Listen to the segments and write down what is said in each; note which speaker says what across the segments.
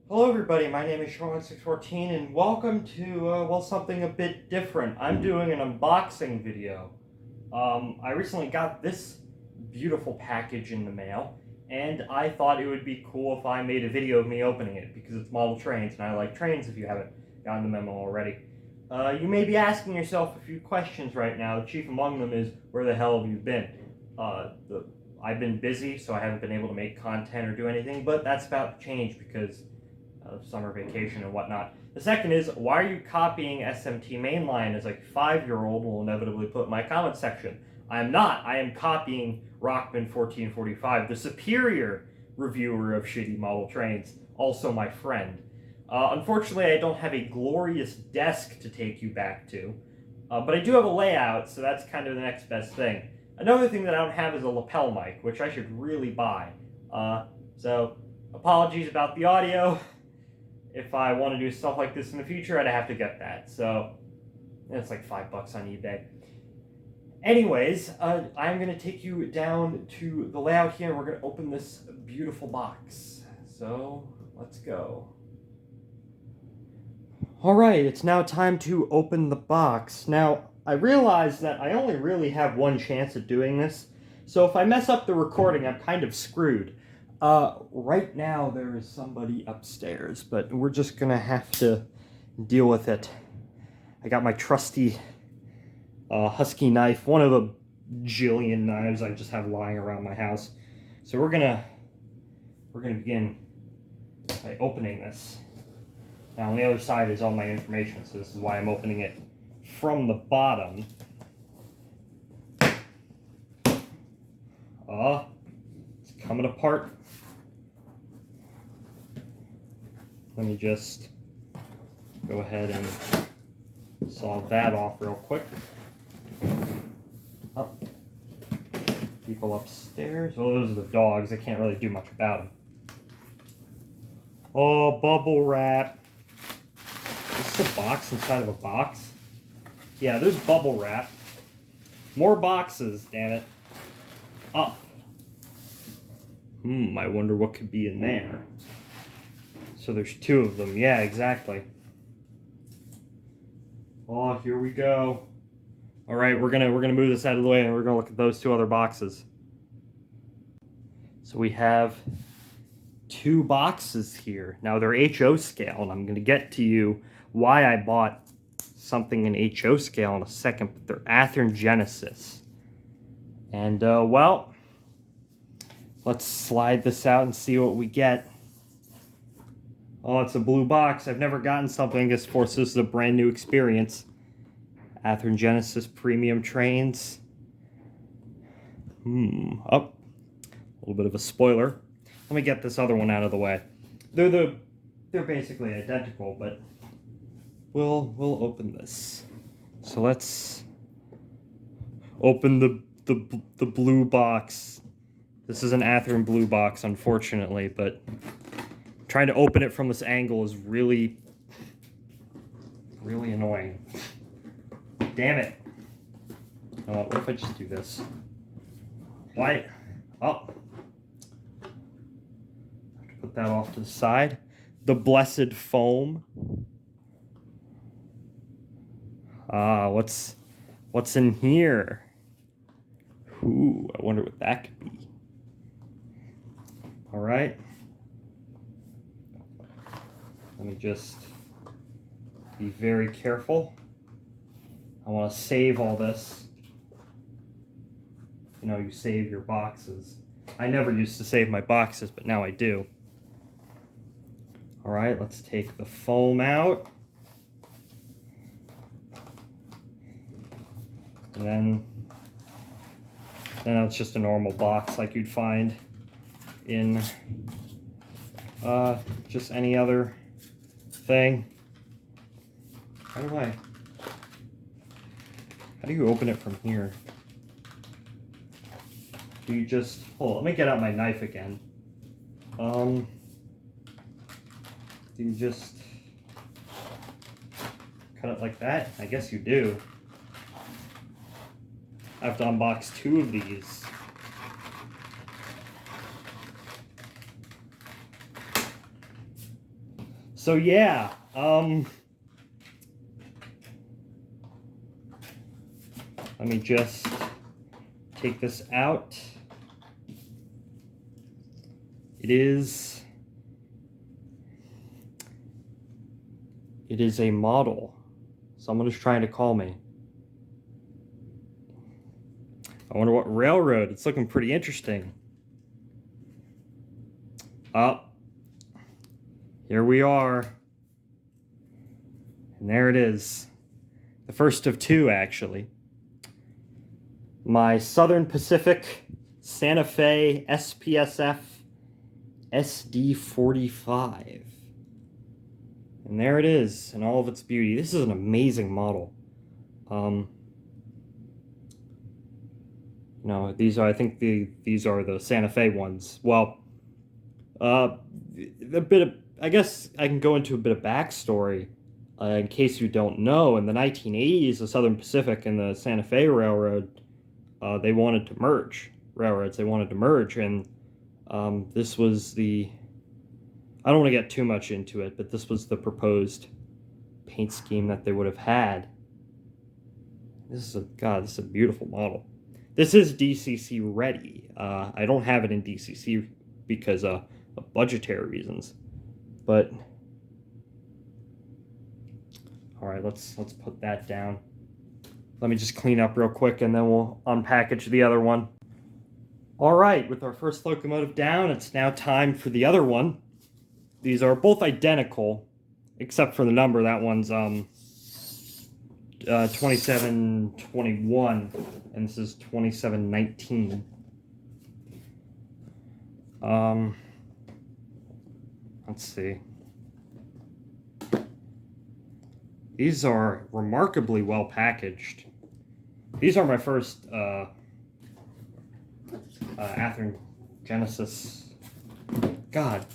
Speaker 1: Hello everybody, my name is Sean614 and welcome to, well, something a bit different. I'm doing an unboxing video. I recently got this beautiful package in the mail, and I thought it would be cool if I made a video of me opening it, because it's model trains, and I like trains if you haven't gotten the memo already. You may be asking yourself a few questions right now. The chief among them is, where the hell have you been? I've been busy, so I haven't been able to make content or do anything, but that's about to change because of summer vacation and whatnot. The second is, why are you copying SMT mainline as like 5-year-old will inevitably put in my comment section? I am not. I am copying Rockman 1445, the superior reviewer of shitty model trains, also my friend. Unfortunately, I don't have a glorious desk to take you back to, but I do have a layout, so that's kind of the next best thing. Another thing that I don't have is a lapel mic, which I should really buy. So apologies about the audio. If I want to do stuff like this in the future, I'd have to get that. So it's like $5 on eBay. Anyways, I'm going to take you down to the layout here, and we're going to open this beautiful box. So let's go. Alright, it's now time to open the box. Now, I realize that I only really have one chance at doing this, so if I mess up the recording, I'm kind of screwed. Right now there is somebody upstairs, but we're just gonna have to deal with it. I got my trusty husky knife, one of a jillion knives I just have lying around my house. So we're gonna begin by opening this. Now on the other side is all my information, so this is why I'm opening it from the bottom. It's coming apart. Let me just go ahead and solve that off real quick. Oh. People upstairs. Well, those are the dogs. I can't really do much about them. Oh, bubble wrap. Is this a box inside of a box? Yeah, there's bubble wrap. More boxes, damn it. Oh. I wonder what could be in there. So there's 2 of them. Yeah, exactly. Oh, here we go. All right, we're gonna move this out of the way, and we're gonna look at those 2 other boxes. So we have 2 boxes here. Now they're HO scale, and I'm gonna get to you why I bought something in HO scale in a second. But they're Athearn Genesis, and well, let's slide this out and see what we get. Oh, it's a blue box. I've never gotten something this before, so this is a brand new experience. Athearn Genesis premium trains. Oh, a little bit of a spoiler. Let me get this other one out of the way. They're basically identical, but we'll open this. So let's open the blue box. This is an Athearn blue box, unfortunately, but trying to open it from this angle is really annoying. Damn it. What if I just do this? Why? Oh. Have to put that off to the side. The blessed foam. What's in here? Ooh, I wonder what that could be. All right. Let me just be very careful. I want to save all this. You know, you save your boxes. I never used to save my boxes, but now I do. All right, let's take the foam out. And then it's just a normal box like you'd find in just any other thing. How do you open it from here? Do you just... Hold on, let me get out my knife again. Do you just cut it like that? I guess you do. I have to unbox 2 of these. So yeah, let me just take this out. It is a model. Someone is trying to call me. I wonder what railroad. It's looking pretty interesting. Here we are. And there it is. The first of two, actually. My Southern Pacific Santa Fe SPSF SD45. And there it is in all of its beauty. This is an amazing model. No, these are, I think these are the Santa Fe ones. Well, a bit of, I guess I can go into a bit of backstory in case you don't know. In the 1980s, the Southern Pacific and the Santa Fe Railroad, they wanted to merge. Railroads, they wanted to merge, and this was the, I don't want to get too much into it, but this was the proposed paint scheme that they would have had. This is a beautiful model. This is DCC ready. I don't have it in DCC because of budgetary reasons. But all right, let's put that down. Let me just clean up real quick, and then we'll unpackage the other one. All right, with our first locomotive down, it's now time for the other one. These are both identical, except for the number. That one's 2721, and this is 2719. Let's see. These are remarkably well packaged. These are my first Athearn Genesis. God,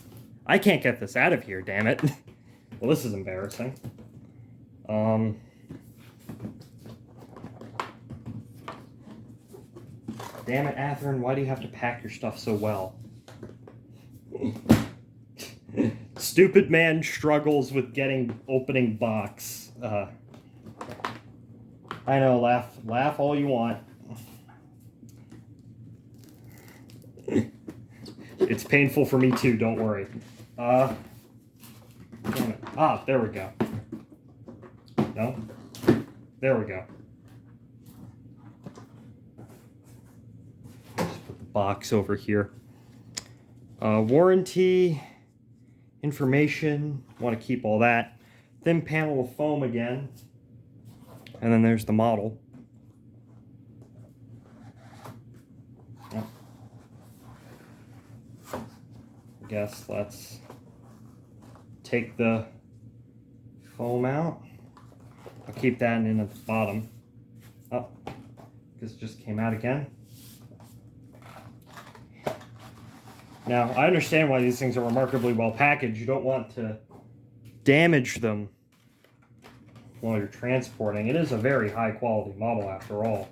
Speaker 1: I can't get this out of here, damn it. Well, this is embarrassing. Damn it, Athearn, why do you have to pack your stuff so well? Stupid man struggles with getting opening box. I know, laugh all you want. It's painful for me too, don't worry. Damn it. Ah, there we go. No? There we go. Just put the box over here. Warranty, information, want to keep all that. Thin panel of foam again. And then there's the model. Yep. I guess let's take the foam out. I'll keep that in at the bottom. Oh, this just came out again. Now, I understand why these things are remarkably well packaged. You don't want to damage them while you're transporting. It is a very high quality model after all.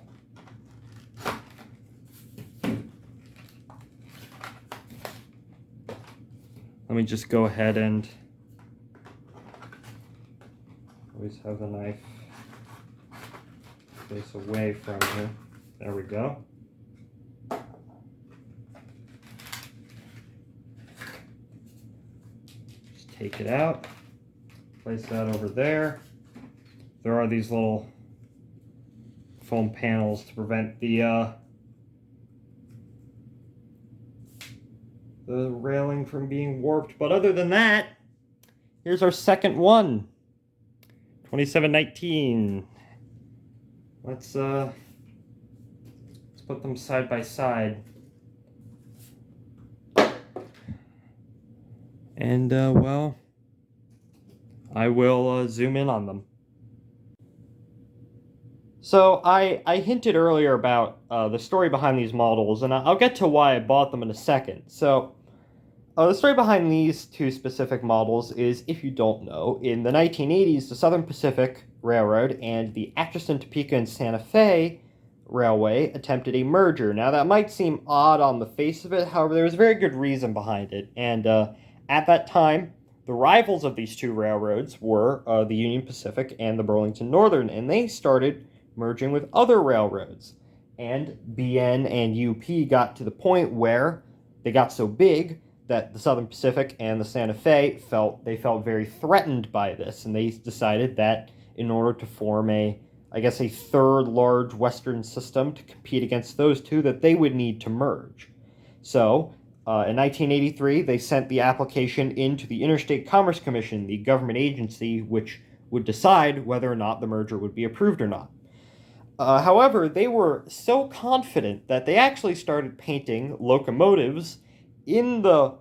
Speaker 1: Let me just go ahead and always have the knife face away from you. There we go. Just take it out, place that over there. There are these little foam panels to prevent the railing from being warped. But other than that, here's our second one. 2719. Let's put them side by side. And well, I will zoom in on them. So I hinted earlier about the story behind these models, and I'll get to why I bought them in a second. So the story behind these two specific models is, if you don't know, in the 1980s, the Southern Pacific Railroad and the Atchison, Topeka, and Santa Fe Railway attempted a merger. Now, that might seem odd on the face of it, however, there was a very good reason behind it. And at that time, The rivals of these two railroads were the Union Pacific and the Burlington Northern, and they started merging with other railroads. And BN and UP got to the point where they got so big that the Southern Pacific and the Santa Fe felt very threatened by this, and they decided that in order to form a third large Western system to compete against those two, that they would need to merge. So, in 1983, they sent the application into the Interstate Commerce Commission, the government agency which would decide whether or not the merger would be approved or not. However, they were so confident that they actually started painting locomotives in the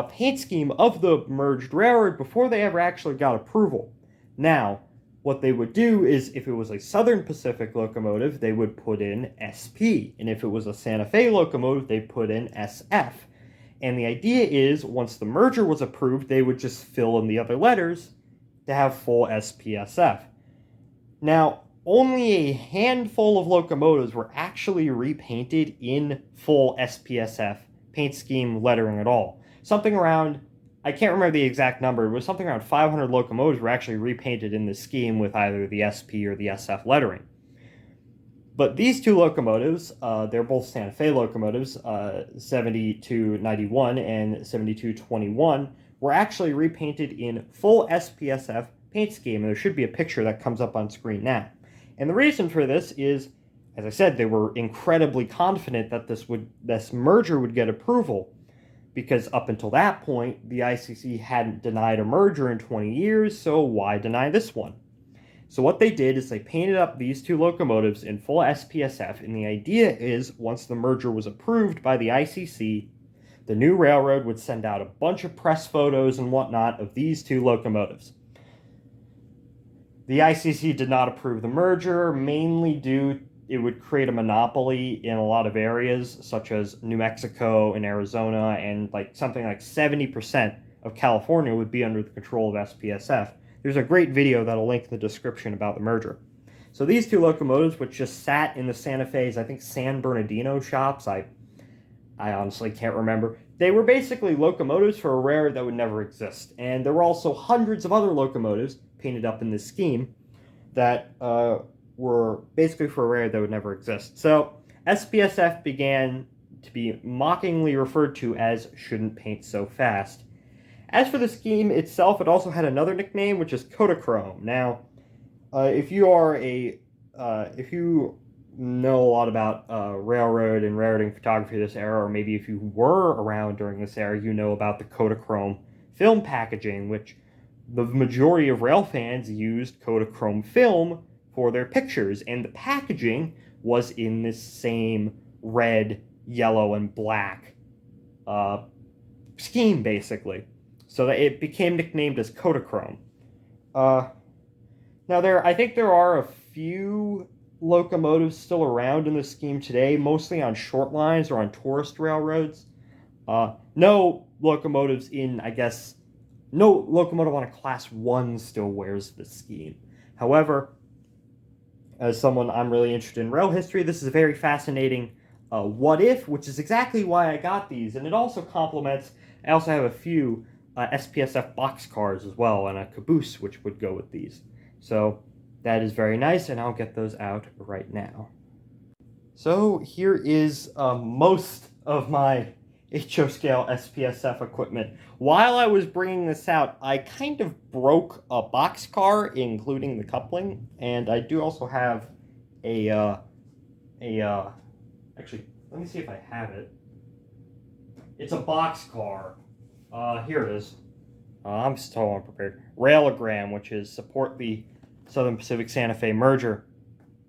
Speaker 1: paint scheme of the merged railroad before they ever actually got approval. Now, what they would do is, if it was a Southern Pacific locomotive, they would put in SP, and if it was a Santa Fe locomotive, they'd put in SF. And the idea is, once the merger was approved, they would just fill in the other letters to have full SPSF. Now, only a handful of locomotives were actually repainted in full SPSF paint scheme lettering at all. Something around, I can't remember the exact number, it was something around 500 locomotives were actually repainted in this scheme with either the SP or the SF lettering. But these two locomotives, they're both Santa Fe locomotives, 7291 and 7221, were actually repainted in full SPSF paint scheme, and there should be a picture that comes up on screen now. And the reason for this is, as I said, they were incredibly confident that this merger would get approval, because up until that point, the ICC hadn't denied a merger in 20 years, so why deny this one? So what they did is they painted up these two locomotives in full SPSF, and the idea is, once the merger was approved by the ICC, the new railroad would send out a bunch of press photos and whatnot of these two locomotives. The ICC did not approve the merger, mainly due it would create a monopoly in a lot of areas, such as New Mexico and Arizona, and something like 70% of California would be under the control of SPSF. There's a great video that'll link in the description about the merger. So these two locomotives, which just sat in the Santa Fe's, I think, San Bernardino shops, I honestly can't remember. They were basically locomotives for a railroad that would never exist. And there were also hundreds of other locomotives painted up in this scheme that were basically for a railroad that would never exist. So SPSF began to be mockingly referred to as "shouldn't paint so fast." As for the scheme itself, it also had another nickname, which is Kodachrome. Now, if you know a lot about railroad and railroading photography of this era, or maybe if you were around during this era, you know about the Kodachrome film packaging, which the majority of rail fans used Kodachrome film for their pictures, and the packaging was in this same red, yellow, and black scheme, basically. So that it became nicknamed as Kodachrome. Now, I think there are a few locomotives still around in the scheme today, mostly on short lines or on tourist railroads. No locomotives no locomotive on a Class 1 still wears this scheme. However, as someone I'm really interested in rail history, this is a very fascinating what if, which is exactly why I got these, and it also complements, I also have a few SPSF boxcars as well, and a caboose which would go with these. So that is very nice, and I'll get those out right now. So here is most of my HO scale SPSF equipment. While I was bringing this out, I kind of broke a boxcar, including the coupling, and I do also have actually, let me see if I have it. It's a boxcar. Here it is. I'm still unprepared. Railogram, which is support the Southern Pacific Santa Fe merger.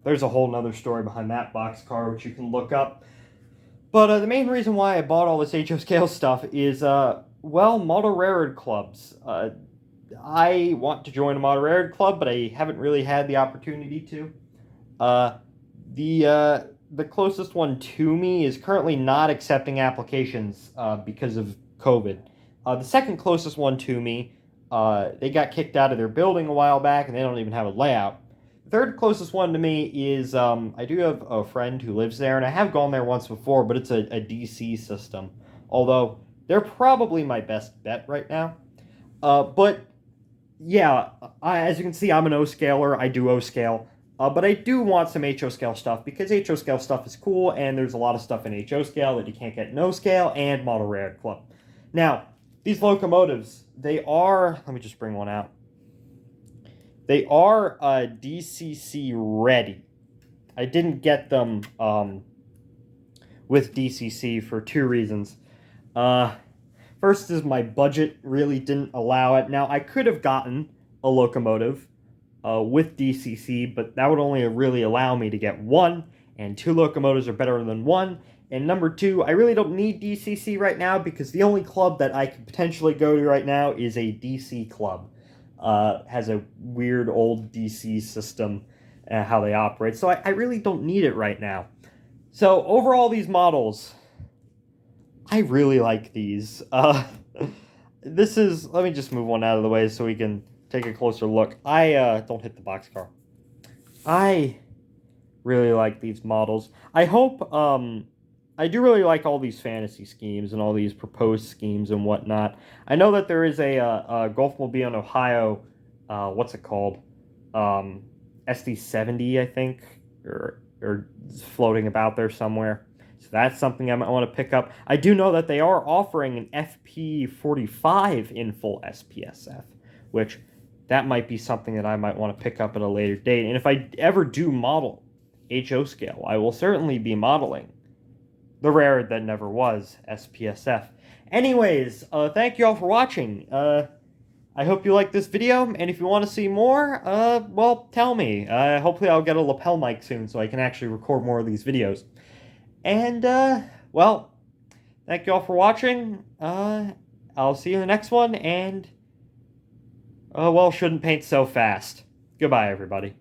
Speaker 1: There's a whole nother story behind that boxcar, which you can look up. But the main reason why I bought all this HO scale stuff is, model railroad clubs. I want to join a model railroad club, but I haven't really had the opportunity to. The closest one to me is currently not accepting applications because of COVID. The second closest one to me, they got kicked out of their building a while back, and they don't even have a layout. The third closest one to me is, I do have a friend who lives there, and I have gone there once before, but it's a DC system. Although, they're probably my best bet right now. But yeah, as you can see, I'm an O-scaler. I do O-scale. But I do want some HO-scale stuff because HO-scale stuff is cool, and there's a lot of stuff in HO-scale that you can't get in O-scale and Model Rare Club. Now, these locomotives, they are... Let me just bring one out. They are DCC ready. I didn't get them with DCC for two reasons. First is my budget really didn't allow it. Now, I could have gotten a locomotive with DCC, but that would only really allow me to get one, and two locomotives are better than one. And number two, I really don't need DCC right now because the only club that I could potentially go to right now is a DC club. Has a weird old DC system, how they operate. So I really don't need it right now. So overall, these models, I really like these. This is, let me just move one out of the way so we can take a closer look. Don't hit the boxcar. I really like these models. I hope, I do really like all these fantasy schemes and all these proposed schemes and whatnot. I know that there is a Gulfmobile in Ohio, what's it called? SD70, I think, or floating about there somewhere. So that's something I might want to pick up. I do know that they are offering an FP45 in full SPSF, which that might be something that I might want to pick up at a later date. And if I ever do model HO scale, I will certainly be modeling the rare that never was, SPSF. Anyways, thank you all for watching. I hope you liked this video, and if you want to see more, well, tell me. Hopefully I'll get a lapel mic soon so I can actually record more of these videos. And, well, thank you all for watching. I'll see you in the next one, and, well, shouldn't paint so fast. Goodbye, everybody.